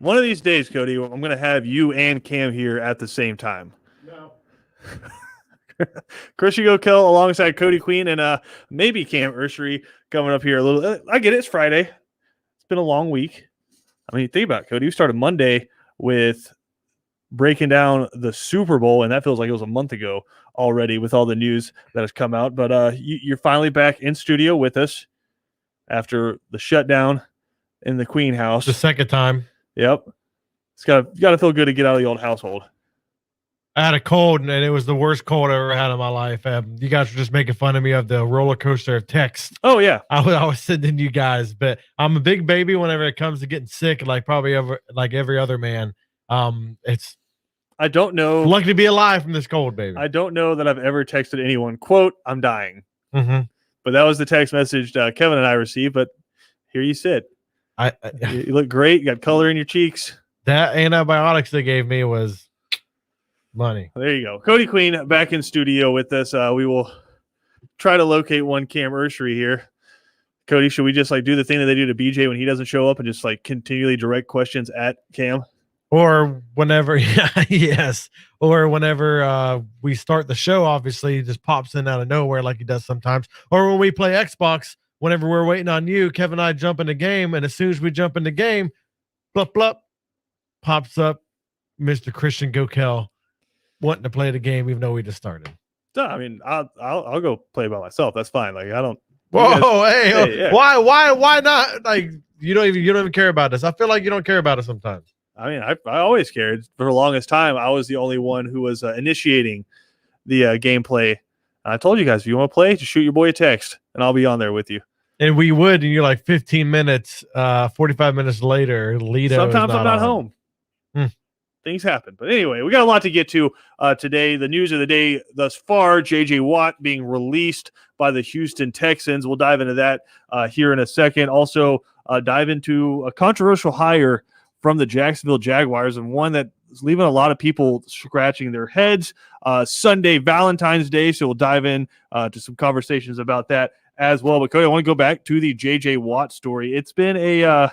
One of these days, Cody, I'm going to have you and Cam here at the same time. No. Christian Gokel alongside Cody Queen and maybe Cam Ursery coming up here a little. I get it. It's Friday. It's been a long week. I mean, think about it, Cody. You started Monday with breaking down the Super Bowl, and that feels like it was a month ago already with all the news that has come out. But you're finally back in studio with us after the shutdown in the Queen house. The second time. Yep. It's got to feel good to get out of the old household. I had a cold, and it was the worst cold I ever had in my life. You guys were just making fun of me of the roller coaster of text. Oh, yeah. I was sending you guys, but I'm a big baby whenever it comes to getting sick, like probably every other man. I don't know. Lucky to be alive from this cold, baby. I don't know that I've ever texted anyone, quote, I'm dying. Mm-hmm. But that was the text message Kevin and I received, but here you sit. You look great. You got color in your cheeks. That antibiotics they gave me was money. There you go. Cody Queen back in studio with us. We will try to locate one Cam Ursery here. Cody, should we just do the thing that they do to BJ when he doesn't show up and just continually direct questions at Cam? Or whenever, yes. Or whenever we start the show, obviously he just pops in out of nowhere like he does sometimes. Or when we play Xbox, whenever we're waiting on you, Kevin and I jump in the game, and as soon as we jump in the game, blup, blup, pops up Mr. Christian Gokel wanting to play the game even though we just started. I mean, I'll go play by myself. That's fine. I don't. Whoa, hey, yeah. Why not? You don't even care about us. I feel like you don't care about us sometimes. I mean, I always cared. For the longest time, I was the only one who was initiating the gameplay. I told you guys, if you want to play, just shoot your boy a text, and I'll be on there with you. And we would, and you're like 15 minutes, 45 minutes later, Lido. Sometimes I'm not home. Things happen. But anyway, we got a lot to get to today. The news of the day thus far, J.J. Watt being released by the Houston Texans. We'll dive into that here in a second. Also, dive into a controversial hire from the Jacksonville Jaguars, and one that is leaving a lot of people scratching their heads. Sunday, Valentine's Day, so we'll dive in to some conversations about that as well. But Cody, I want to go back to the J.J. Watt story. It's been a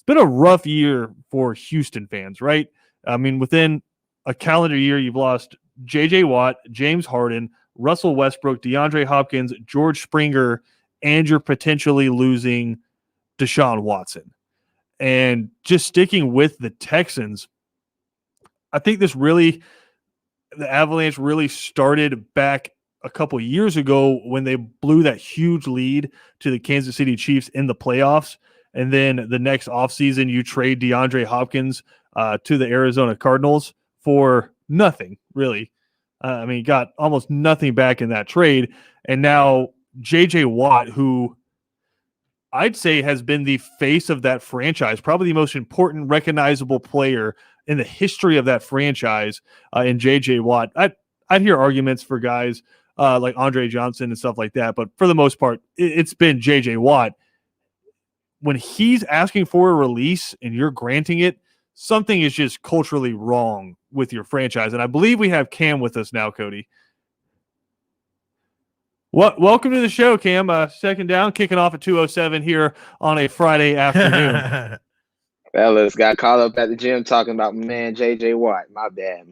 rough year for Houston fans, right? I mean, within a calendar year, you've lost J.J. Watt, James Harden, Russell Westbrook, DeAndre Hopkins, George Springer, and you're potentially losing Deshaun Watson. And just sticking with the Texans, I think the Avalanche really started back a couple years ago when they blew that huge lead to the Kansas City Chiefs in the playoffs. And then the next offseason, you trade DeAndre Hopkins to the Arizona Cardinals for nothing, really. I mean, you got almost nothing back in that trade. And now J.J. Watt, who I'd say has been the face of that franchise, probably the most important recognizable player in the history of that franchise in J.J. Watt. I'd hear arguments for guys like Andre Johnson and stuff like that, but for the most part, it's been J.J. Watt. When he's asking for a release and you're granting it, something is just culturally wrong with your franchise. And I believe we have Cam with us now, Cody. Welcome to the show, Cam. Second down, kicking off at 2:07 here on a Friday afternoon. Fellas, got caught up at the gym talking about my man J.J. Watt. My bad.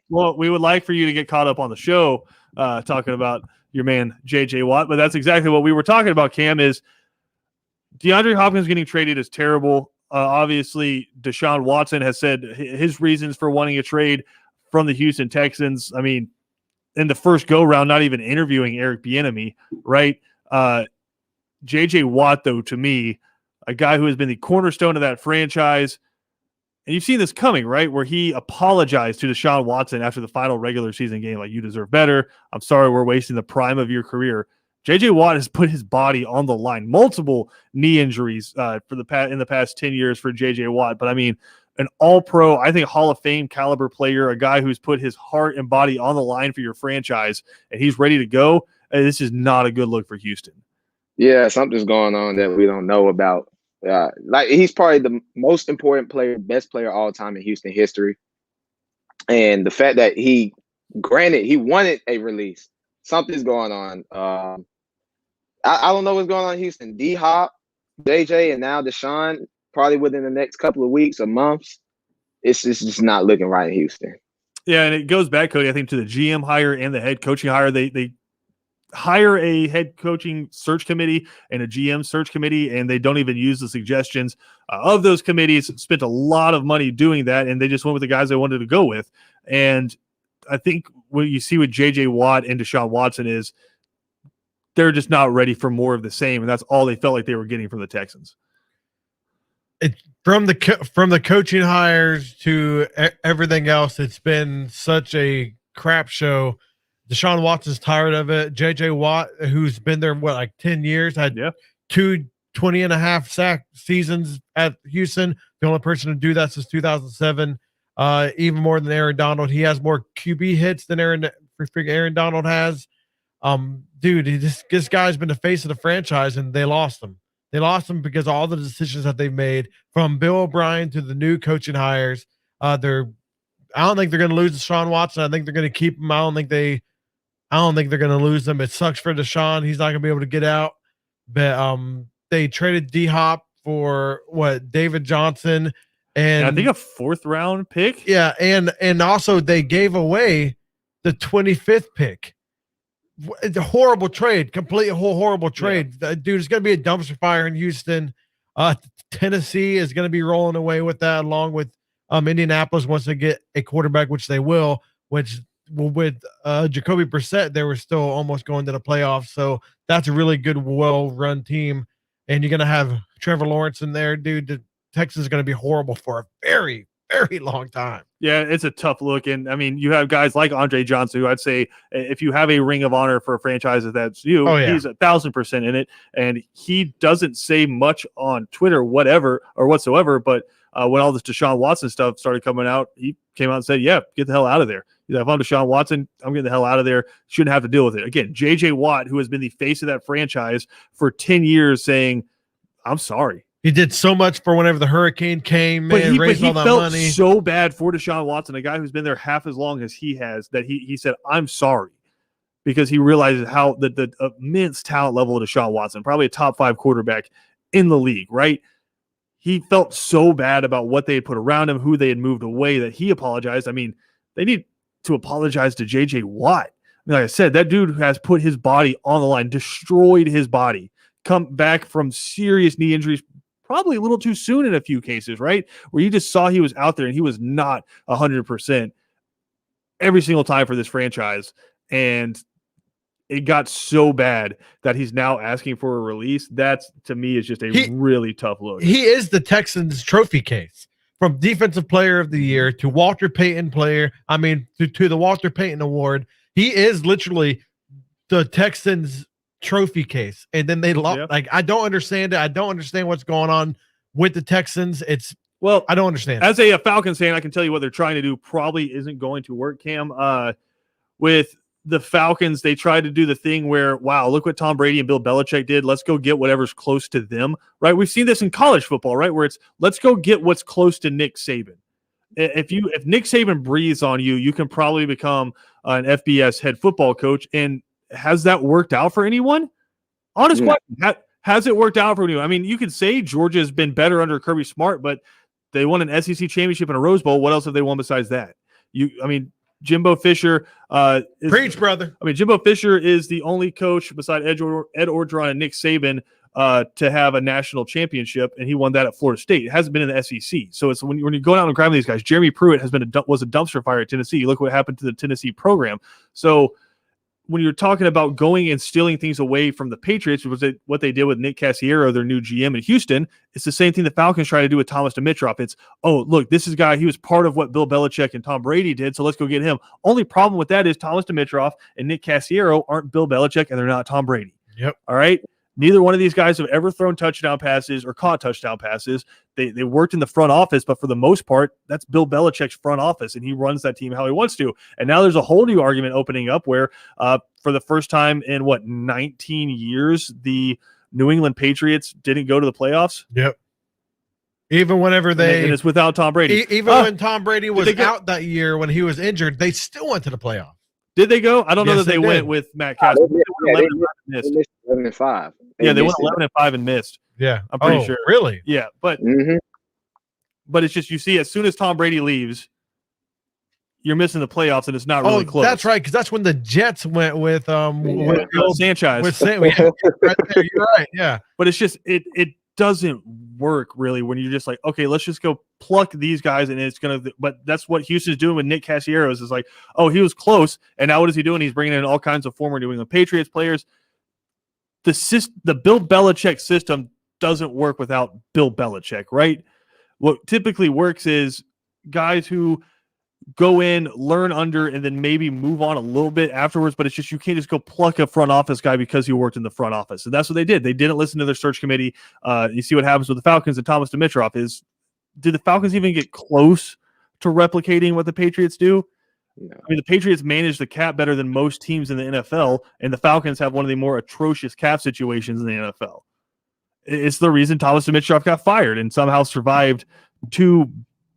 Well, we would like for you to get caught up on the show talking about your man J.J. Watt, but that's exactly what we were talking about, Cam, is DeAndre Hopkins getting traded is terrible. Obviously, Deshaun Watson has said his reasons for wanting a trade from the Houston Texans. I mean, in the first go-round, not even interviewing Eric Bieniemy, right? J.J. Watt, though, to me, a guy who has been the cornerstone of that franchise, and you've seen this coming, right, where he apologized to Deshaun Watson after the final regular season game, like, you deserve better. I'm sorry we're wasting the prime of your career. J.J. Watt has put his body on the line. Multiple knee injuries in the past 10 years for J.J. Watt. But, I mean, an all-pro, I think Hall of Fame caliber player, a guy who's put his heart and body on the line for your franchise, and he's ready to go. This is not a good look for Houston. Yeah, something's going on that we don't know about. He's probably the most important player, best player all time in Houston history. And the fact that he wanted a release. Something's going on. I don't know what's going on in Houston. D-Hop, JJ, and now Deshaun. probably within the next couple of weeks or months, it's just not looking right in Houston. Yeah, and it goes back, Cody, I think, to the GM hire and the head coaching hire. They hire a head coaching search committee and a GM search committee, and they don't even use the suggestions of those committees. Spent a lot of money doing that, and they just went with the guys they wanted to go with. And I think what you see with J.J. Watt and Deshaun Watson is they're just not ready for more of the same, and that's all they felt like they were getting from the Texans. From the coaching hires to everything else, it's been such a crap show. Deshaun Watson's tired of it. J.J. Watt, who's been there, like 10 years, had 2 20.5 sack seasons at Houston. The only person to do that since 2007. Even more than Aaron Donald. He has more QB hits than Aaron Donald has. Dude, this guy's been the face of the franchise, and they lost him. They lost him because of all the decisions that they've made, from Bill O'Brien to the new coaching hires. I don't think they're going to lose Deshaun Watson. I think they're going to keep him. I don't think they're going to lose him. It sucks for Deshaun. He's not going to be able to get out. But they traded D-Hop for David Johnson, and I think a 4th round pick. Yeah, and also they gave away the 25th pick. It's a horrible trade, completely horrible trade. Yeah. Dude, it's going to be a dumpster fire in Houston. Tennessee is going to be rolling away with that, along with Indianapolis once they get a quarterback, which they will. Which with Jacoby Brissett, they were still almost going to the playoffs. So that's a really good, well-run team. And you're going to have Trevor Lawrence in there, dude. Texas is going to be horrible for a very, very long time. Yeah, it's a tough look. And I mean, you have guys like Andre Johnson, who I'd say if you have a ring of honor for a franchise that's you, he's 1,000% in it. And he doesn't say much on Twitter, whatsoever. But when all this Deshaun Watson stuff started coming out, he came out and said, yeah, get the hell out of there. He's like, if I'm Deshaun Watson, I'm getting the hell out of there. Shouldn't have to deal with it. Again, J.J. Watt, who has been the face of that franchise for 10 years, saying, I'm sorry. He did so much for whenever the hurricane came, man, raised all that felt money. So bad for Deshaun Watson, a guy who's been there half as long as he has, that he said, I'm sorry, because he realizes how the immense talent level of Deshaun Watson, probably a top 5 quarterback in the league, right? He felt so bad about what they had put around him, who they had moved away, that he apologized. I mean, they need to apologize to J.J. Watt. I mean, like I said, that dude has put his body on the line, destroyed his body, come back from serious knee injuries, probably a little too soon in a few cases, right? Where you just saw he was out there and he was not 100% every single time for this franchise. And it got so bad that he's now asking for a release. That's, to me, is just a really tough look. He is the Texans trophy case, from defensive player of the year to Walter Payton player. I mean, to the Walter Payton award. He is literally the Texans trophy case. And then they lost. Like, I don't understand it. I don't understand what's going on with the Texans. I don't understand. As a Falcons fan, I can tell you what they're trying to do probably isn't going to work, Cam. With the Falcons, they tried to do the thing where, wow, look what Tom Brady and Bill Belichick did. Let's go get whatever's close to them, right? We've seen this in college football, right? Where it's, let's go get what's close to Nick Saban. If Nick Saban breathes on you, you can probably become an FBS head football coach. And has that worked out for anyone? Honest question. Has it worked out for anyone? I mean, you could say Georgia's been better under Kirby Smart, but they won an SEC championship and a Rose Bowl. What else have they won besides that? Jimbo Fisher. Preach, brother. I mean, Jimbo Fisher is the only coach beside Ed Orgeron and Nick Saban to have a national championship, and he won that at Florida State. It hasn't been in the SEC. So it's when you're going out and grabbing these guys. Jeremy Pruitt was a dumpster fire at Tennessee. Look what happened to the Tennessee program. So when you're talking about going and stealing things away from the Patriots, which was what they did with Nick Cassiero, their new GM in Houston, it's the same thing the Falcons try to do with Thomas Dimitroff. It's, oh, look, this is a guy, he was part of what Bill Belichick and Tom Brady did, so let's go get him. Only problem with that is Thomas Dimitroff and Nick Cassiero aren't Bill Belichick, and they're not Tom Brady. Yep. All right? Neither one of these guys have ever thrown touchdown passes or caught touchdown passes. They worked in the front office, but for the most part, that's Bill Belichick's front office, and he runs that team how he wants to. And now there's a whole new argument opening up where for the first time in, 19 years, the New England Patriots didn't go to the playoffs? Yep. Even whenever and it's without Tom Brady. Even when Tom Brady was out that year when he was injured, they still went to the playoffs. Did they go? I don't know that they went with Matt Cassel. They missed 11-5. They went 11-5 and missed. Yeah. I'm pretty Oh, sure. really? Yeah, but Hmm. it's just you see as soon as Tom Brady leaves, you're missing the playoffs, and it's not really Oh, close. that's right. Because that's when the Jets went with with Yeah. the old Sanchez. with San, yeah, right there. You're right. Yeah. But it's just it doesn't work really when you're just like, okay, let's just go pluck these guys, and it's gonna. But that's what Houston's doing with Nick Castellanos. Is like, oh, he was close, and now what is he doing? He's bringing in all kinds of former New England Patriots players. The Bill Belichick system doesn't work without Bill Belichick, right? What typically works is guys who go in, learn under, and then maybe move on a little bit afterwards. But it's just you can't just go pluck a front office guy because he worked in the front office. And that's what they did. They didn't listen to their search committee. You see what happens with the Falcons and Thomas Dimitroff is, did the Falcons even get close to replicating what the Patriots do? No. I mean, the Patriots manage the cap better than most teams in the NFL, and the Falcons have one of the more atrocious cap situations in the NFL. It's the reason Thomas Dimitroff got fired and somehow survived two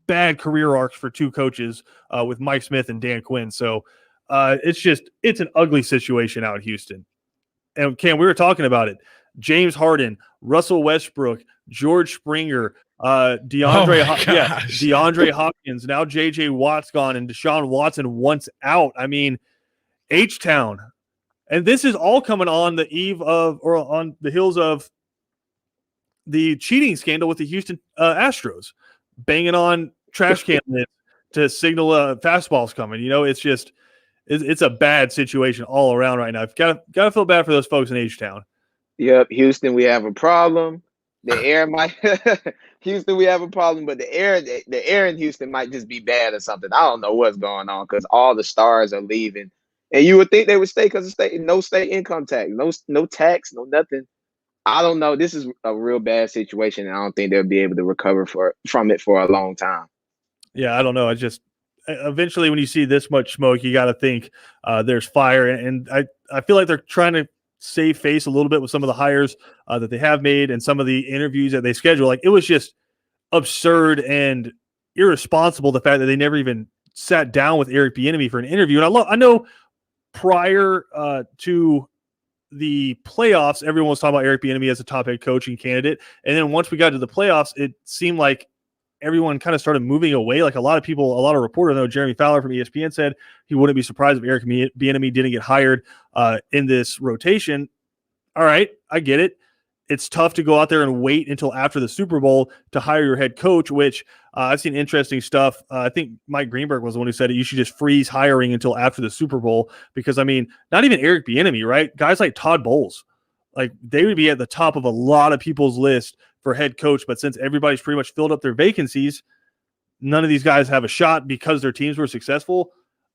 bad career arcs for two coaches with Mike Smith and Dan Quinn. So it's an ugly situation out in Houston. And Cam, we were talking about it. James Harden, Russell Westbrook, George Springer, DeAndre Hopkins, now JJ Watt's gone, and Deshaun Watson once out. I mean, H-Town. And this is all coming on the eve of, or on the heels of, the cheating scandal with the Houston Astros, banging on trash can lids to signal fastballs coming. You know, it's just it's a bad situation all around right now. I've got to feel bad for those folks in H-Town. Yep, Houston, we have a problem. The air might Houston, we have a problem, but the air in Houston might just be bad or something. I don't know what's going on because all the stars are leaving, and you would think they would stay because of no state income tax, no tax, no nothing. I don't know. This is a real bad situation, and I don't think they'll be able to recover from it for a long time. Yeah, I don't know. I just eventually when you see this much smoke, you got to think there's fire, and I feel like they're trying to save face a little bit with some of the hires that they have made and some of the interviews that they schedule. Like, it was just absurd and irresponsible, the fact that they never even sat down with Eric Bieniemy for an interview. And I know prior to the playoffs, everyone was talking about Eric Bieniemy as a top head coaching candidate. And then once we got to the playoffs, it seemed like everyone kind of started moving away. Like a lot of reporters, I know Jeremy Fowler from ESPN said he wouldn't be surprised if Eric Bieniemy didn't get hired in this rotation. All right, I get it. It's tough to go out there and wait until after the Super Bowl to hire your head coach, which I've seen interesting stuff. I think Mike Greenberg was the one who said it. You should just freeze hiring until after the Super Bowl because, I mean, not even Eric Bieniemy, right? Guys like Todd Bowles, like they would be at the top of a lot of people's list for head coach. But since everybody's pretty much filled up their vacancies, none of these guys have a shot because their teams were successful.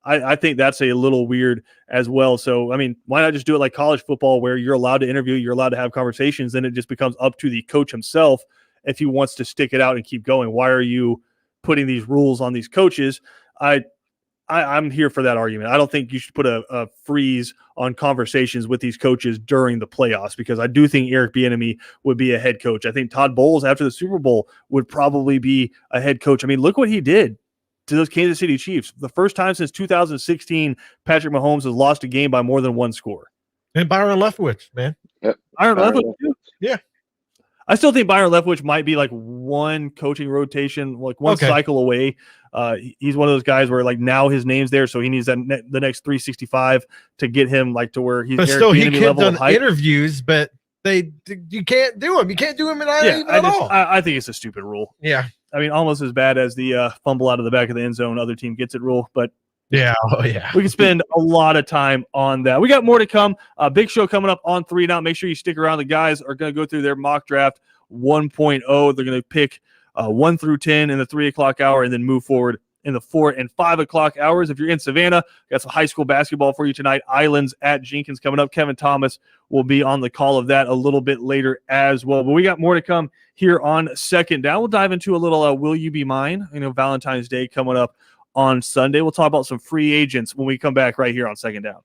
I think that's a little weird as well. So, I mean, why not just do it like college football where you're allowed to interview, you're allowed to have conversations, then it just becomes up to the coach himself if he wants to stick it out and keep going. Why are you putting these rules on these coaches? I'm here for that argument. I don't think you should put a freeze on conversations with these coaches during the playoffs because I do think Eric Bieniemy would be a head coach. I think Todd Bowles after the Super Bowl would probably be a head coach. I mean, look what he did to those Kansas City Chiefs. The first time since 2016, Patrick Mahomes has lost a game by more than one score. And Byron Leftwich, man. Yep. Byron Leftwich, too. Yeah. I still think Byron Leftwich might be like one coaching rotation, like one cycle away. He's one of those guys where like now his name's there, so he needs the next 365 to get him like to where he's. But Eric still, he Bieniemy could have done hype. interviews, but you can't do them. You can't do them at all. I think it's a stupid rule. Yeah. I mean, almost as bad as the fumble out of the back of the end zone, other team gets it rule. But yeah, oh yeah, we can spend a lot of time on that. We got more to come. Big show coming up on 3 Now. Make sure you stick around. The guys are going to go through their mock draft 1.0. They're going to pick 1 through 10 in the 3 o'clock hour and then move forward in the 4 and 5 o'clock hours. If you're in Savannah, got some high school basketball for you tonight. Islands at Jenkins coming up. Kevin Thomas will be on the call of that a little bit later as well. But we got more to come here on Second Down. We'll dive into a little Will You Be Mine? Valentine's Day coming up on Sunday. We'll talk about some free agents when we come back right here on Second Down.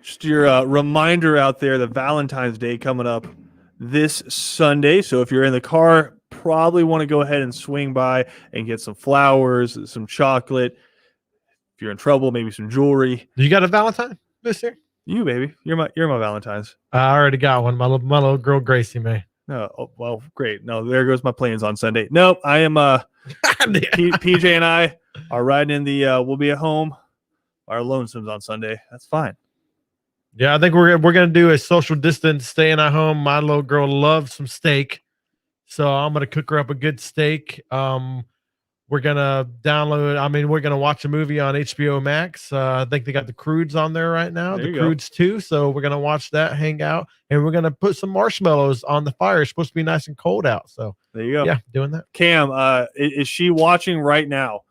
Just your reminder out there, the Valentine's Day coming up this Sunday. So if you're in the car, probably want to go ahead and swing by and get some flowers, some chocolate. If you're in trouble, maybe some jewelry. You got a Valentine this year? You, baby. You're my Valentine's. I already got one. My little girl Gracie May. No, oh, well, great. No, there goes my plans on Sunday. Nope, I am PJ and I are riding in the we'll be at home. Our lonesomes on Sunday. That's fine. Yeah, I think we're gonna do a social distance, staying at home. My little girl loves some steak, so I'm gonna cook her up a good steak. We're gonna download. I mean, we're gonna watch a movie on HBO Max. I think they got The Croods on there right now. There The you go. Croods 2. So we're gonna watch that, hang out, and we're gonna put some marshmallows on the fire. It's supposed to be nice and cold out. So There you go. yeah, doing that. Cam, is she watching right now?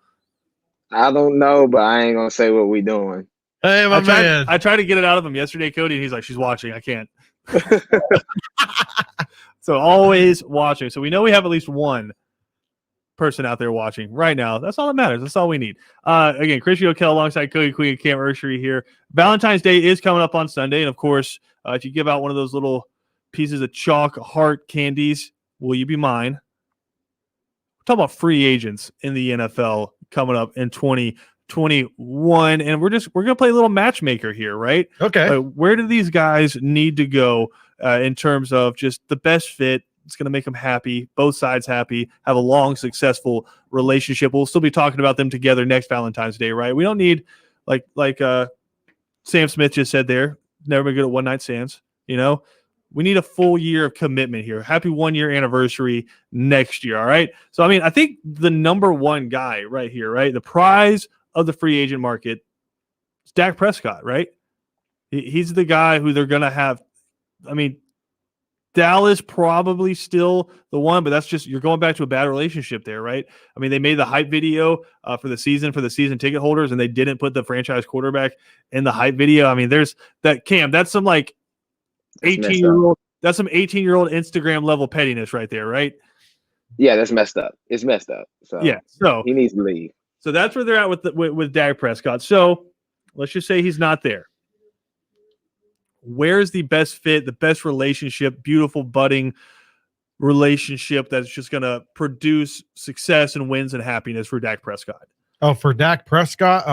I don't know, but I ain't gonna say what we doing. Hey, my man. I tried to get it out of him yesterday, Cody, and he's like, she's watching. I can't. So always watching. So we know we have at least one person out there watching right now. That's all that matters. That's all we need. Again, Chris Yokel alongside Cody Queen and Cam Ursery here. Valentine's Day is coming up on Sunday. And of course, if you give out one of those little pieces of chalk heart candies, will you be mine? We're talking about free agents in the NFL coming up in 2021. And we're going to play a little matchmaker here, right? Okay. Where do these guys need to go in terms of just the best fit? It's going to make them happy, both sides happy, have a long, successful relationship. We'll still be talking about them together next Valentine's Day, right? We don't need, like Sam Smith just said there, never been good at one-night stands. You know, we need a full year of commitment here. Happy 1 year anniversary next year, all right? So, I mean, I think the number one guy right here, right, the prize of the free agent market is Dak Prescott, right? He's the guy who they're going to have. I mean, Dallas probably still the one, but that's just, you're going back to a bad relationship there, right? I mean, they made the hype video for the season ticket holders, and they didn't put the franchise quarterback in the hype video. I mean, there's that, Cam, that's some like 18-year-old, that's some 18-year-old Instagram level pettiness right there, right? Yeah, that's messed up. It's messed up. So Yeah, so he needs to leave. So that's where they're at with Dak Prescott. So let's just say he's not there. Where's the best fit, the best relationship, beautiful budding relationship that's just going to produce success and wins and happiness for Dak Prescott? Oh, for Dak Prescott,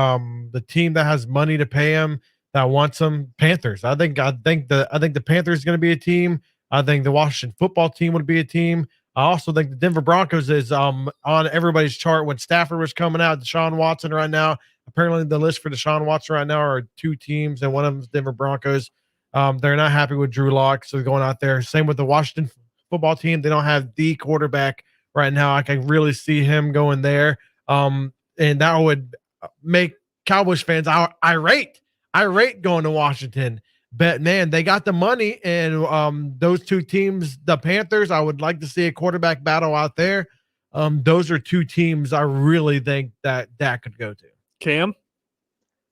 the team that has money to pay him, that wants him, Panthers. I think the Panthers is going to be a team. I think the Washington football team would be a team. I also think the Denver Broncos is on everybody's chart when Stafford was coming out. Deshaun Watson right now. Apparently, the list for Deshaun Watson right now are two teams, and one of them is Denver Broncos. They're not happy with Drew Lock, so they're going out there. Same with the Washington football team. They don't have the quarterback right now. I can really see him going there. And that would make Cowboys fans irate going to Washington. But, man, they got the money, and those two teams, the Panthers, I would like to see a quarterback battle out there. Those are two teams I really think that could go to. Cam?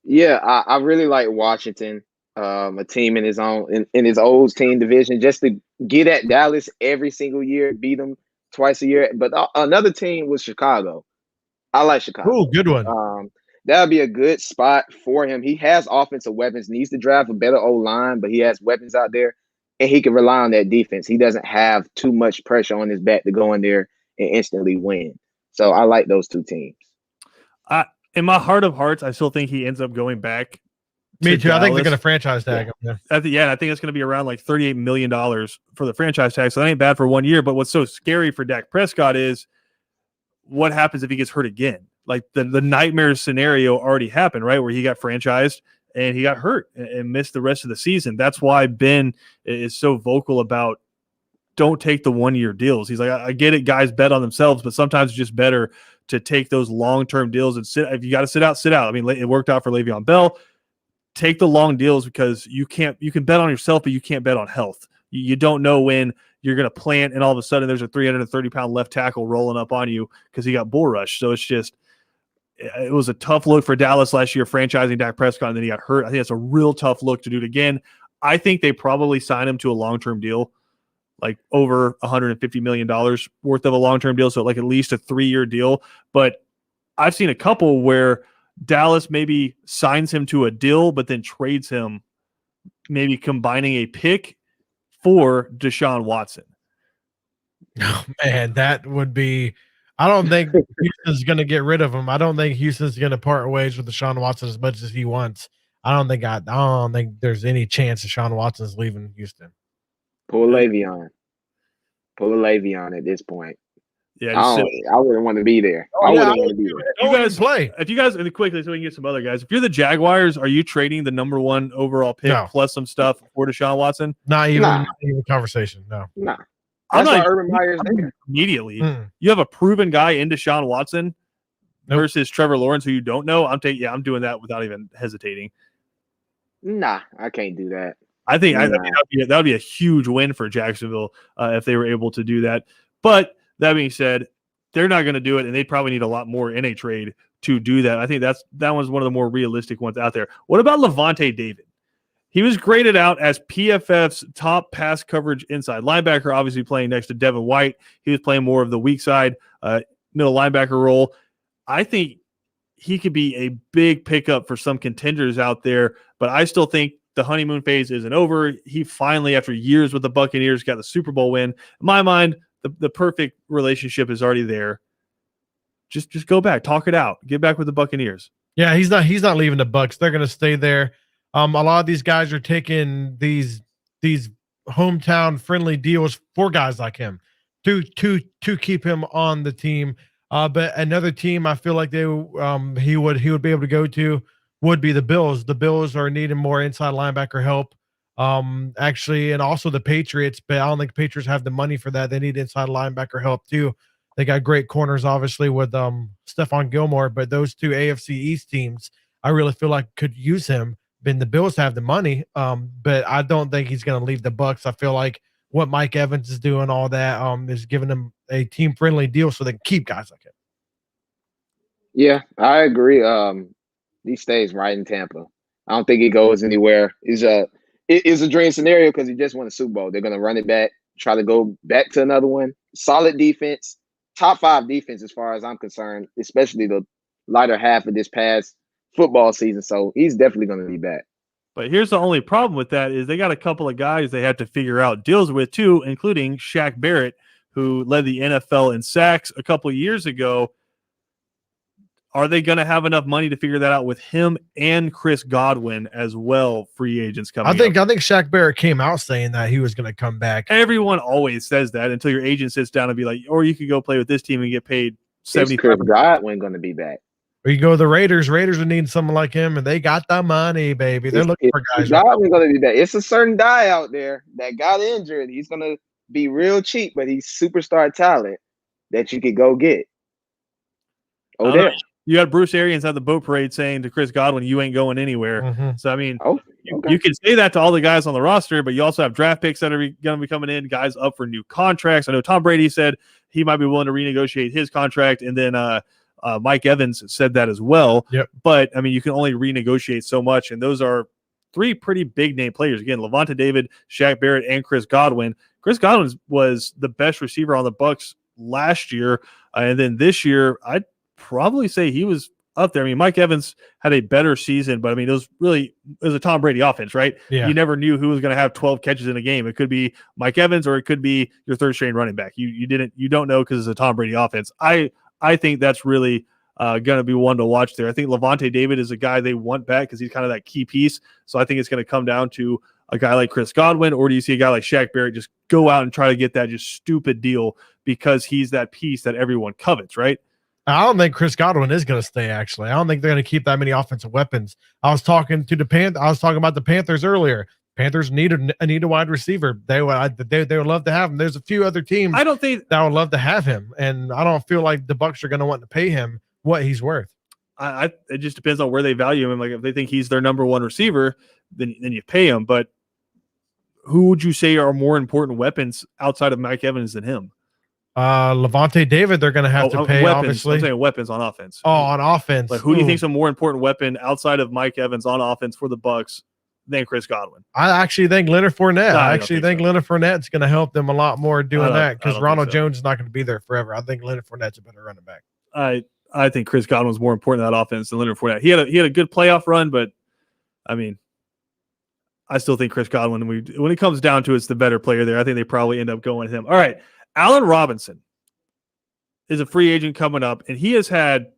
Yeah, I really like Washington. A team in his own in his old team division, just to get at Dallas every single year, beat them twice a year. But another team was Chicago. I like Chicago. Oh, good one. That would be a good spot for him. He has offensive weapons, needs to draft a better O-line, but he has weapons out there, and he can rely on that defense. He doesn't have too much pressure on his back to go in there and instantly win. So I like those two teams. In my heart of hearts, I still think he ends up going back. Me too. Dallas. I think they're going to franchise tag him. Yeah. I think it's going to be around like $38 million for the franchise tag. So that ain't bad for 1 year. But what's so scary for Dak Prescott is what happens if he gets hurt again? Like the nightmare scenario already happened, right? Where he got franchised and he got hurt and missed the rest of the season. That's why Ben is so vocal about don't take the 1 year deals. He's like, I get it. Guys bet on themselves, but sometimes it's just better to take those long-term deals and sit. If you got to sit out, sit out. I mean, it worked out for Le'Veon Bell. Take the long deals because you can bet on yourself, but you can't bet on health. You don't know when you're going to plant and all of a sudden there's a 330-pound left tackle rolling up on you because he got bull rushed. So it was a tough look for Dallas last year, franchising Dak Prescott, and then he got hurt. I think that's a real tough look to do it again. I think they probably sign him to a long-term deal, like over $150 million worth of a long-term deal. So like at least a 3-year deal. But I've seen a couple where Dallas maybe signs him to a deal, but then trades him maybe combining a pick for Deshaun Watson. Oh, man, that would be. I don't think Houston's going to get rid of him. I don't think Houston's going to part ways with Deshaun Watson as much as he wants. I don't think there's any chance Deshaun Watson's leaving Houston. Pull Le'Veon at this point. Yeah, I wouldn't want to be there. Oh, I yeah, wouldn't want to be there. You guys play. If you guys, and quickly, so we can get some other guys. If you're the Jaguars, are you trading the number 1 overall pick plus some stuff for Deshaun Watson? Not even conversation. No. Nah. I'm That's not why Urban Meyer's there. Immediately. You have a proven guy in Deshaun Watson versus Trevor Lawrence, who you don't know. I'm doing that without even hesitating. Nah, I can't do that. I think that would be a huge win for Jacksonville if they were able to do that. But that being said, they're not going to do it, and they probably need a lot more in a trade to do that. I think that was one of the more realistic ones out there. What about Levante David? He was graded out as PFF's top pass coverage inside linebacker, obviously playing next to Devin White. He was playing more of the weak side, middle linebacker role. I think he could be a big pickup for some contenders out there, but I still think the honeymoon phase isn't over. He finally, after years with the Buccaneers, got the Super Bowl win. In my mind, the perfect relationship is already there. Just go back, talk it out, get back with the Buccaneers. Yeah, he's not leaving the Bucs. They're going to stay there. A lot of these guys are taking these hometown friendly deals for guys like him to keep him on the team. But another team I feel like he would be able to go to would be the Bills. The Bills are needing more inside linebacker help. Actually, and also the Patriots, but I don't think the Patriots have the money for that. They need inside linebacker help too. They got great corners, obviously, with Stephon Gilmore, but those two AFC East teams, I really feel like could use him. Then the Bills have the money, but I don't think he's going to leave the Bucs. I feel like what Mike Evans is doing, all that, is giving them a team-friendly deal so they can keep guys like him. Yeah, I agree. He stays right in Tampa. I don't think he goes anywhere. It's a dream scenario because he just won a Super Bowl. They're going to run it back, try to go back to another one. Solid defense, top 5 defense as far as I'm concerned, especially the lighter half of this past football season. So he's definitely going to be back. But here's the only problem with that is they got a couple of guys they have to figure out deals with too, including Shaq Barrett, who led the NFL in sacks a couple of years ago. Are they going to have enough money to figure that out with him and Chris Godwin as well? Free agents coming. I think Shaq Barrett came out saying that he was going to come back. Everyone always says that until your agent sits down and be like, or you could go play with this team and get paid $75. Chris Godwin going to be back. Or you go to the Raiders. Raiders would need someone like him, and they got the money, baby. They're looking for guys. Godwin's going to be back. It's a certain guy out there that got injured. He's going to be real cheap, but he's superstar talent that you could go get. Odell. You had Bruce Arians at the boat parade saying to Chris Godwin, you ain't going anywhere. Mm-hmm. So, I mean, you can say that to all the guys on the roster, but you also have draft picks that are going to be coming in, guys up for new contracts. I know Tom Brady said he might be willing to renegotiate his contract, and then Mike Evans said that as well. Yep. But, I mean, you can only renegotiate so much, and those are 3 pretty big-name players. Again, Levante David, Shaq Barrett, and Chris Godwin. Chris Godwin was the best receiver on the Bucs last year, and then this year, I'd probably say he was up there. I mean, Mike Evans had a better season, but I mean, it was a Tom Brady offense, right? Yeah. You never knew who was going to have 12 catches in a game. It could be Mike Evans or it could be your third string running back. You don't know because it's a Tom Brady offense. I think that's really going to be one to watch there. I think Levante David is a guy they want back because he's kind of that key piece. So I think it's going to come down to a guy like Chris Godwin, or do you see a guy like Shaq Barrett just go out and try to get that just stupid deal because he's that piece that everyone covets, right? I don't think Chris Godwin is going to stay, actually. I don't think they're going to keep that many offensive weapons. I was talking about the Panthers earlier. Panthers need a wide receiver. They would love to have him. There's a few other teams I don't think that would love to have him, and I don't feel like the Bucs are going to want to pay him what he's worth. It just depends on where they value him. Like if they think he's their number 1 receiver, then you pay him. But who would you say are more important weapons outside of Mike Evans than him? Levante David, they're going to have to pay, weapons. obviously. I'm saying weapons on offense. Oh, on offense. Like who do you think is a more important weapon outside of Mike Evans on offense for the Bucs than Chris Godwin? I actually think Leonard Fournette. No, I actually think Leonard Fournette's going to help them a lot more doing that because Ronald Jones is not going to be there forever. I think Leonard Fournette's a better running back. I think Chris Godwin was more important in that offense than Leonard Fournette. He had a good playoff run, but I mean, I still think Chris Godwin, when it comes down to it's the better player there. I think they probably end up going with him. All right. Allen Robinson is a free agent coming up, and he has had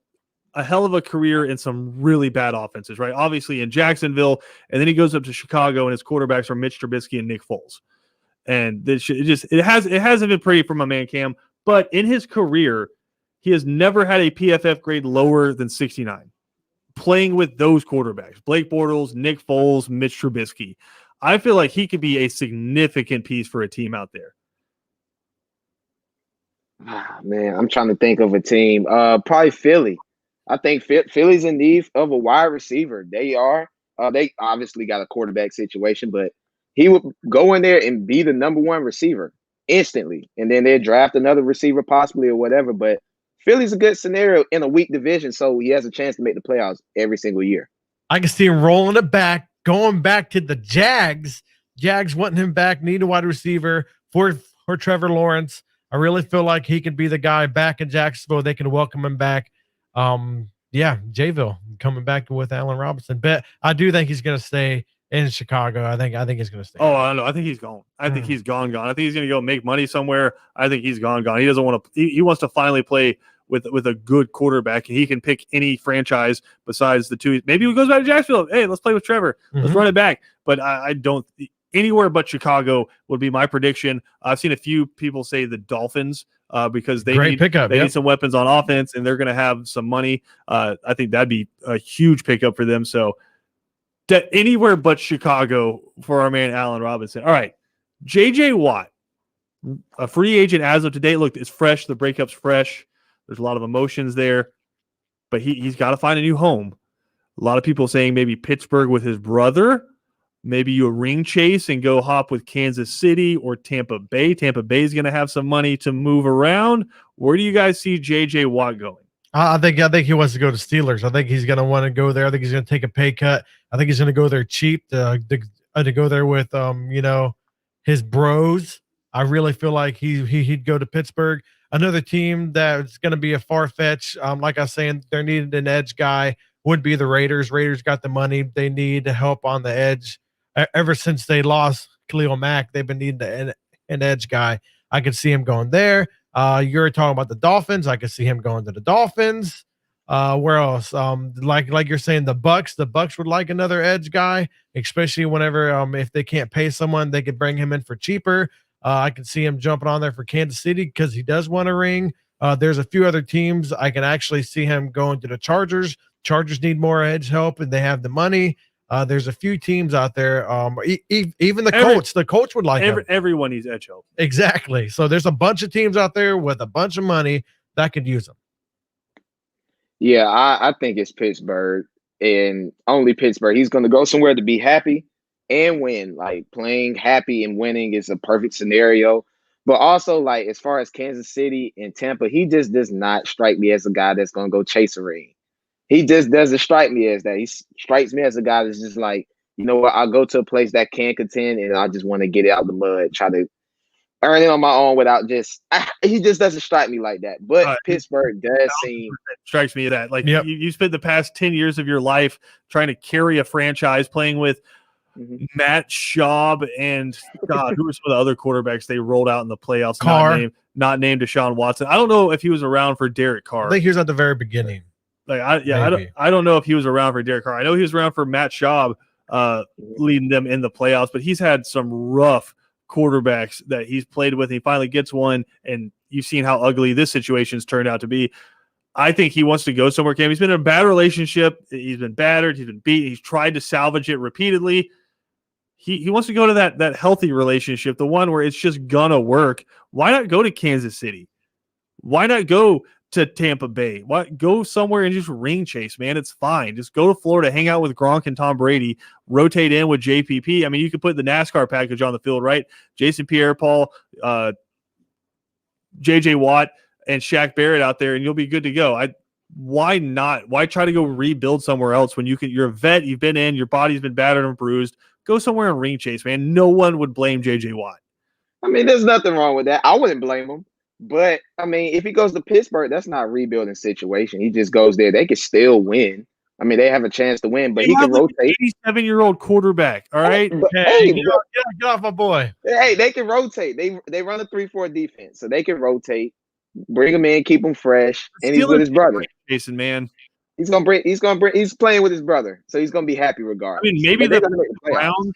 a hell of a career in some really bad offenses, right? Obviously in Jacksonville, and then he goes up to Chicago, and his quarterbacks are Mitch Trubisky and Nick Foles. And it hasn't been pretty for my man Cam, but in his career, he has never had a PFF grade lower than 69. Playing with those quarterbacks, Blake Bortles, Nick Foles, Mitch Trubisky. I feel like he could be a significant piece for a team out there. Man, I'm trying to think of a team. Probably Philly. I think Philly's in need of a wide receiver. They are. They obviously got a quarterback situation, but he would go in there and be the number one receiver instantly, and then they'd draft another receiver possibly or whatever. But Philly's a good scenario in a weak division, so he has a chance to make the playoffs every single year. I can see him rolling it back, going back to the Jags. Jags wanting him back, need a wide receiver for Trevor Lawrence. I really feel like he could be the guy back in Jacksonville. They can welcome him back. Jayville coming back with Allen Robinson. But I do think he's going to stay in Chicago. I think he's going to stay. Oh, I don't know. I think he's gone. I think he's gone. I think he's going to go make money somewhere. I think he's gone. He doesn't want to. He wants to finally play with a good quarterback, and he can pick any franchise besides the two. Maybe he goes back to Jacksonville. Hey, let's play with Trevor. Let's run it back. But I don't. Anywhere but Chicago would be my prediction. I've seen a few people say the Dolphins because they need some weapons on offense, and they're going to have some money. I think that'd be a huge pickup for them. So anywhere but Chicago for our man Allen Robinson. All right, J.J. Watt, a free agent as of today. Look, it's fresh. The breakup's fresh. There's a lot of emotions there, but he's got to find a new home. A lot of people saying maybe Pittsburgh with his brother. Maybe you ring chase and go hop with Kansas City or Tampa Bay. Tampa Bay is going to have some money to move around. Where do you guys see J.J. Watt going? I think he wants to go to Steelers. I think he's going to want to go there. I think he's going to take a pay cut. I think he's going to go there cheap to go there with his bros. I really feel like he'd go to Pittsburgh. Another team that's going to be a far fetch. Like I was saying, they're needing an edge guy. Would be the Raiders. Raiders got the money. They need help on the edge. Ever since they lost Khalil Mack, they've been needing an edge guy. I could see him going there. You're talking about the Dolphins. I could see him going to the Dolphins. Where else? Like you're saying, the Bucks. The Bucks would like another edge guy, especially whenever if they can't pay someone, they could bring him in for cheaper. I can see him jumping on there for Kansas City because he does want a ring. There's a few other teams. I can actually see him going to the Chargers. Chargers need more edge help, and they have the money. There's a few teams out there. Even the Colts. The Colts would like him. Everyone needs edge help. Exactly. So there's a bunch of teams out there with a bunch of money that could use them. Yeah, I think it's Pittsburgh, and only Pittsburgh. He's going to go somewhere to be happy and win. Like, playing happy and winning is a perfect scenario. But also, like, as far as Kansas City and Tampa, he just does not strike me as a guy that's going to go chase a ring. He just doesn't strike me as that. He strikes me as a guy that's just like, you know what, I'll go to a place that can contend, and I just want to get it out of the mud, try to earn it on my own without he just doesn't strike me like that. But Pittsburgh does seem strikes me that like you spent the past 10 years of your life trying to carry a franchise, playing with Matt Schaub and God, who were some of the other quarterbacks they rolled out in the playoffs? Not named Deshaun Watson. I don't know if he was around for Derek Carr. I think he was at the very beginning. Like I don't know if he was around for Derek Carr. I know he was around for Matt Schaub, leading them in the playoffs, but he's had some rough quarterbacks that he's played with. He finally gets one, and you've seen how ugly this situation's turned out to be. I think he wants to go somewhere, Cam. He's been in a bad relationship. He's been battered. He's been beat. He's tried to salvage it repeatedly. He wants to go to that healthy relationship, the one where it's just gonna work. Why not go to Kansas City? Why not go to Tampa Bay? Why go somewhere and just ring chase, man? It's fine. Just go to Florida, hang out with Gronk and Tom Brady, rotate in with JPP. I mean, you could put the NASCAR package on the field, right? Jason Pierre-Paul, J.J. Watt, and Shaq Barrett out there, and you'll be good to go. Why not? Why try to go rebuild somewhere else when you're a vet, you've been in, your body's been battered and bruised. Go somewhere and ring chase, man. No one would blame J.J. Watt. I mean, there's nothing wrong with that. I wouldn't blame him. But, I mean, if he goes to Pittsburgh, that's not a rebuilding situation. He just goes there. They could still win. I mean, they have a chance to win, but They he can have like an rotate. 87-year-old quarterback. All right. But, Hey, hey, get off my boy. hey, they can rotate. They run a 3-4 defense, so they can rotate. Bring him in, keep him fresh, and he's with his brother. Jason, man. He's playing with his brother, so he's gonna be happy regardless. I mean, maybe But they're the gonna make the playoffs. Browns,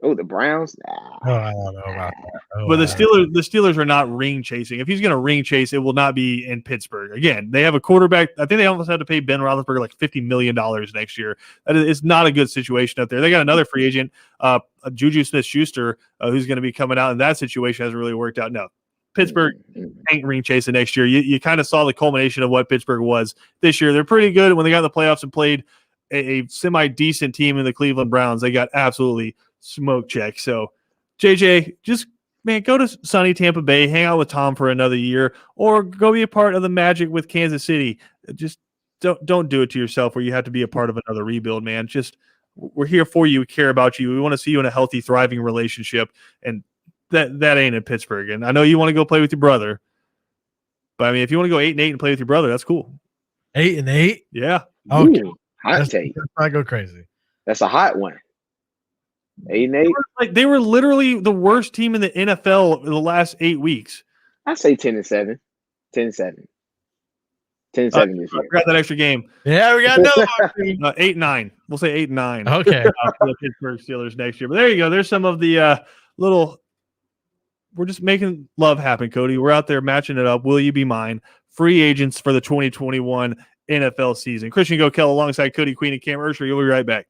Oh, the Browns. Oh, I don't know about that. but the Steelers are not ring chasing. If he's going to ring chase, it will not be in Pittsburgh. Again, they have a quarterback. I think they almost had to pay Ben Roethlisberger like $50 million next year. It's not a good situation up there. They got another free agent, Juju Smith-Schuster, who's going to be coming out, and that situation hasn't really worked out. No, Pittsburgh ain't ring chasing next year. You kind of saw the culmination of what Pittsburgh was this year. They're pretty good when they got in the playoffs and played a semi-decent team in the Cleveland Browns. They got absolutely smoke check. So, JJ, just go to sunny Tampa Bay, hang out with Tom for another year, or go be a part of the magic with Kansas City. Just don't do it to yourself where you have to be a part of another rebuild, man. Just we're here for you. We care about you. We want to see you in a healthy, thriving relationship, and that ain't in Pittsburgh. And I know you want to go play with your brother, but I mean, if you want to go 8-8 and play with your brother, that's cool. 8-8. Yeah. Okay. Ooh, hot take. I go crazy. That's a hot one. 8-8. They were literally the worst team in the NFL in the last 8 weeks. I say 10-7. 10-7. 10-7 this year. Got that extra game. Yeah, we got another one. 8-9. We'll say 8-9. Okay. For the Pittsburgh Steelers next year. But there you go. There's some of the little. We're just making love happen, Cody. We're out there matching it up. Will you be mine? Free agents for the 2021 NFL season. Christian Gokel alongside Cody Queen and Cam Ursher. You'll be right back.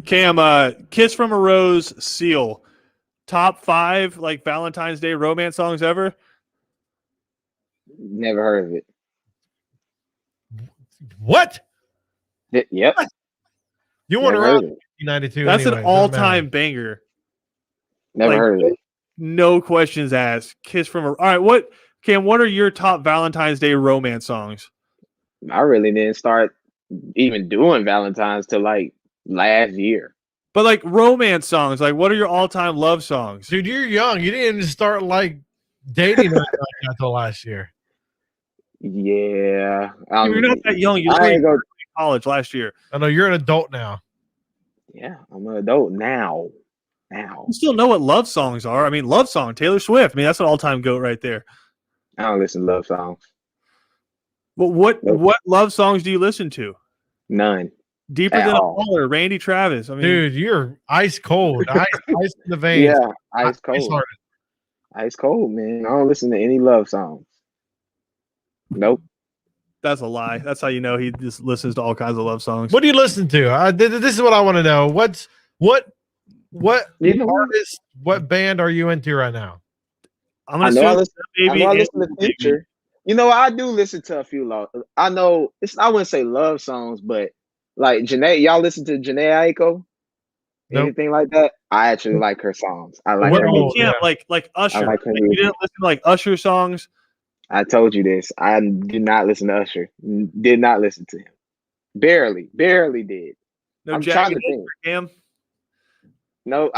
Cam, Kiss from a Rose, Seal. Top 5 like Valentine's Day romance songs ever? Never heard of it. What? Yep. You want to Never heard around of it. 1992? That's anyway, an it doesn't matter. all-time banger. Never Like, heard of it. No questions asked. Kiss from a. All right, what are your top Valentine's Day romance songs? I really didn't start even doing Valentine's till like last year. But like romance songs, like what are your all-time love songs? Dude, you're young. You didn't even start like dating until last year. Yeah. You're not that young. You I ain't were go. in college last year. I know you're an adult now. Yeah, I'm an adult now. You still know what love songs are. I mean, love song, Taylor Swift. I mean, that's an all-time goat right there. I don't listen to love songs. Well, what Nope. love songs do you listen to? None. Deeper At Than a all. Baller, Randy Travis. I mean, Dude, you're ice cold. Ice in the veins. Yeah, ice cold. Ice-hearted. Ice cold, man. I don't listen to any love songs. Nope. that's a lie. That's how you know he just listens to all kinds of love songs. What do you listen to? This is what I want to know. What You know what? artist, what band are you into right now? I'm I gonna know I assume listen, I know I listen to Baby. Future. You know, I do listen to a few love. I know I wouldn't say love songs, but like Janae, y'all listen to Janae Aiko? Nope. Anything like that? I actually like her songs. I like What- her oh, music. Yeah, yeah. like Usher. like her Like, you music. didn't listen to like Usher songs. I told you this. I did not listen to Usher. Did not listen to him. Barely did. No I'm Jack trying to and think. Cam. No,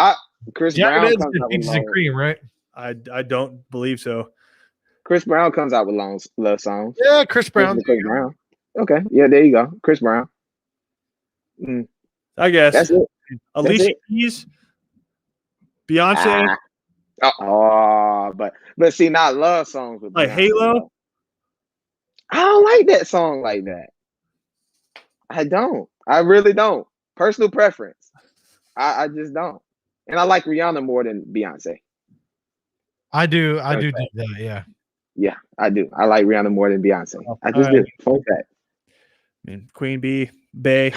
Chris Yeah, Brown it is comes out with Peaches and long. Cream, right? I don't believe so. Chris Brown comes out with long love songs. Yeah, Chris Brown. Chris Brown. Okay, yeah, there you go, Chris Brown. I guess That's it. Alicia it. Keys, Beyonce, But see, not love songs with like Beyonce, Halo. though. I don't like that song like that. I don't. I really don't. Personal preference. I just don't. And I like Rihanna more than Beyonce. I do Okay. do that, yeah. Yeah, I do. I like Rihanna more than Beyonce. Oh, I just alright. do. Fun fact. I mean, Queen Bee, Bay.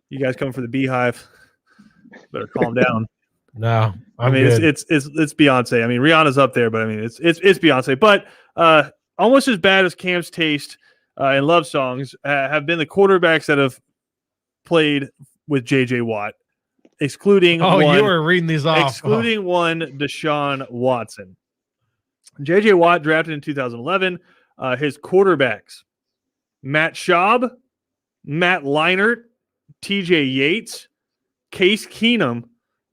You guys come for the Beehive. Better calm down. No, I mean, it's Beyonce. I mean, Rihanna's up there, but I mean, it's Beyonce. But almost as bad as Cam's taste in love songs have been the quarterbacks that have played with J.J. Watt, excluding oh, one, you were reading these off. excluding one Deshaun Watson. J.J. Watt drafted in 2011. His quarterbacks: Matt Schaub, Matt Leinart, T.J. Yates, Case Keenum,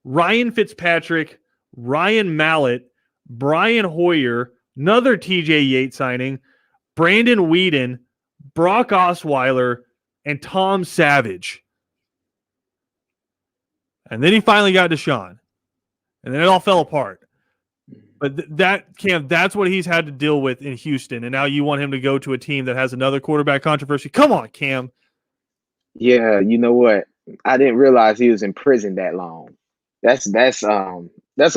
Ryan Fitzpatrick, Ryan Mallett, Brian Hoyer, another T.J. Yates signing, Brandon Whedon, Brock Osweiler, and Tom Savage. And then he finally got Deshaun. And then it all fell apart. But that's what he's had to deal with in Houston. And now you want him to go to a team that has another quarterback controversy. Come on, Cam. Yeah, you know what? I didn't realize he was in prison that long. That's a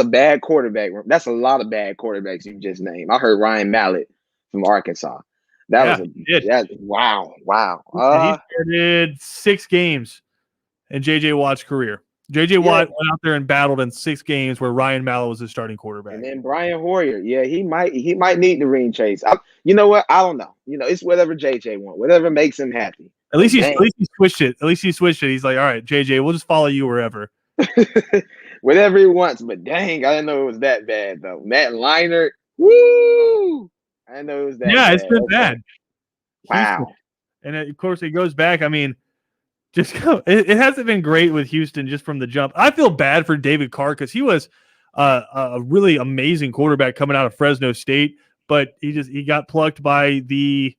bad quarterback. That's a lot of bad quarterbacks you just named. I heard Ryan Mallett from Arkansas. Wow. And he started 6 games in J.J. Watt's career. J.J. Watt went out there and battled in 6 games where Ryan Mallett was his starting quarterback. And then Brian Hoyer, yeah, he might need the ring chase. You know what? I don't know. You know, it's whatever JJ wants, whatever makes him happy. At least he switched it. He's like, all right, JJ, we'll just follow you wherever. Whatever he wants. But dang, I didn't know it was that bad though. Matt Leinart, woo! I didn't know it was that. Yeah, bad. it's been bad. Wow. And of course, it goes back. I mean, it hasn't been great with Houston just from the jump. I feel bad for David Carr because he was a really amazing quarterback coming out of Fresno State, but he got plucked by the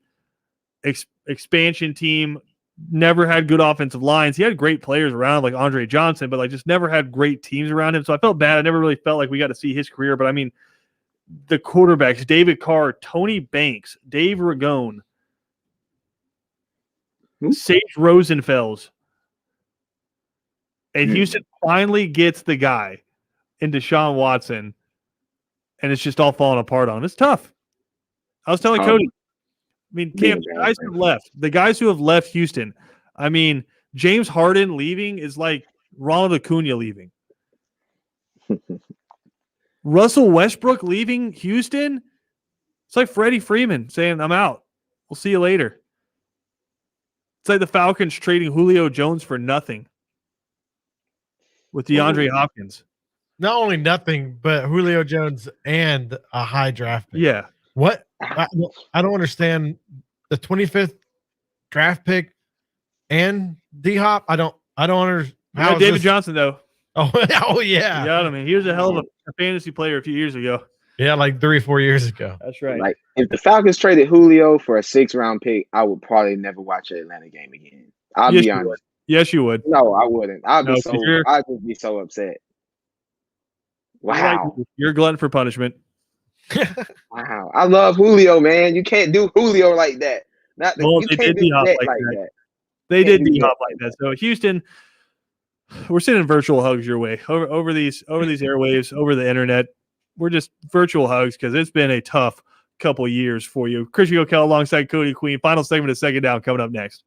expansion team. Never had good offensive lines. He had great players around like Andre Johnson, but like just never had great teams around him. So I felt bad. I never really felt like we got to see his career. But I mean, the quarterbacks: David Carr, Tony Banks, Dave Ragone, Sage Rosenfels, and Houston finally gets the guy in Deshaun Watson, and it's just all falling apart on him. It's tough. I was telling Cody. I mean, Cam, the guys who have left Houston. I mean, James Harden leaving is like Ronald Acuna leaving. Russell Westbrook leaving Houston, it's like Freddie Freeman saying, I'm out. We'll see you later. It's like the Falcons trading Julio Jones for nothing with DeAndre Hopkins. Not only nothing, but Julio Jones and a high draft pick. Yeah. What? I don't understand the 25th draft pick and D Hop. I don't understand. You got David Johnson, though. Oh yeah. You got him. He was a hell of a fantasy player a few years ago. Yeah, like 3-4 years ago. That's right. Like if the Falcons traded Julio for a 6th-round pick, I would probably never watch an Atlanta game again. I'll Yes, be you honest. would. Yes, you would. No, I wouldn't. I'd No, 'cause just be so upset. Wow. You're a glutton for punishment. Wow. I love Julio, man. You can't do Julio like that. Well, You they can't did do D-Hop that like like that. that. They Can't did do D-Hop that like that. So Houston, we're sending virtual hugs your way over these airwaves, over the internet. We're just virtual hugs because it's been a tough couple years for you. Christian O'Kell alongside Cody Queen. Final segment of Second Down coming up next.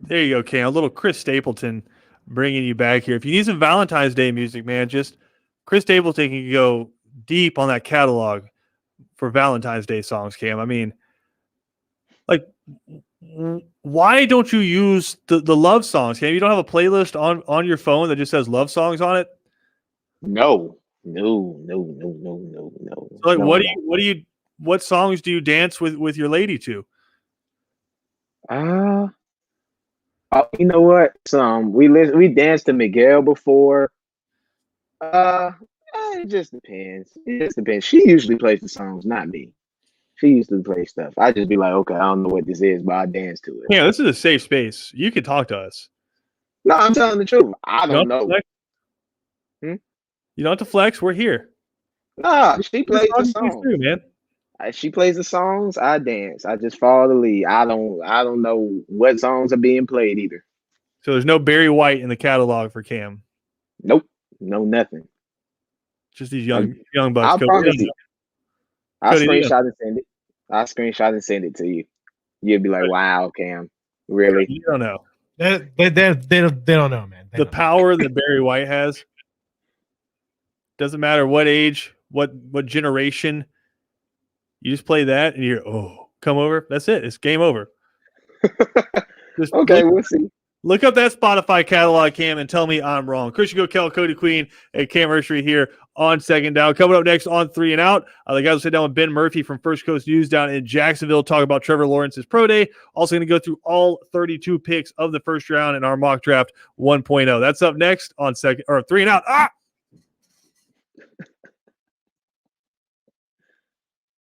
There you go, Cam. A little Chris Stapleton bringing you back here. If you need some Valentine's Day music, man, just Chris Stapleton can go deep on that catalog for Valentine's Day songs, Cam. I mean, like, why don't you use the love songs, Cam? You don't have a playlist on your phone that just has love songs on it? No. So like, No. what songs do you dance with your lady to? You know what? We danced to Miguel before. It just depends. It just depends. She usually plays the songs, not me. She usually plays stuff. I just be like, okay, I don't know what this is, but I dance to it. Yeah, this is a safe space. You can talk to us. No, I'm telling the truth. I don't know. You don't have to flex. We're here. Nah, she plays the songs. Too, man. She plays the songs. I dance. I just follow the lead. I don't know what songs are being played either. So there's no Barry White in the catalog for Cam. Nope. No nothing. Just these young bucks. I promise you. I'll screenshot and send it. I'll screenshot and send it to you. You'll be like, "Wow, Cam, really?" You don't know. They don't know, man. The power that Barry White has. Doesn't matter what age, what generation. You just play that and you're, come over. That's it. It's game over. Okay, we'll see. Look up that Spotify catalog, Cam, and tell me I'm wrong. Christian Gokel, Cody Queen, and Cam Mercery here on Second Down. Coming up next on 3 and Out, the guys will sit down with Ben Murphy from First Coast News down in Jacksonville, talk about Trevor Lawrence's pro day. Also going to go through all 32 picks of the first round in our mock draft 1.0. That's up next on 3 and Out.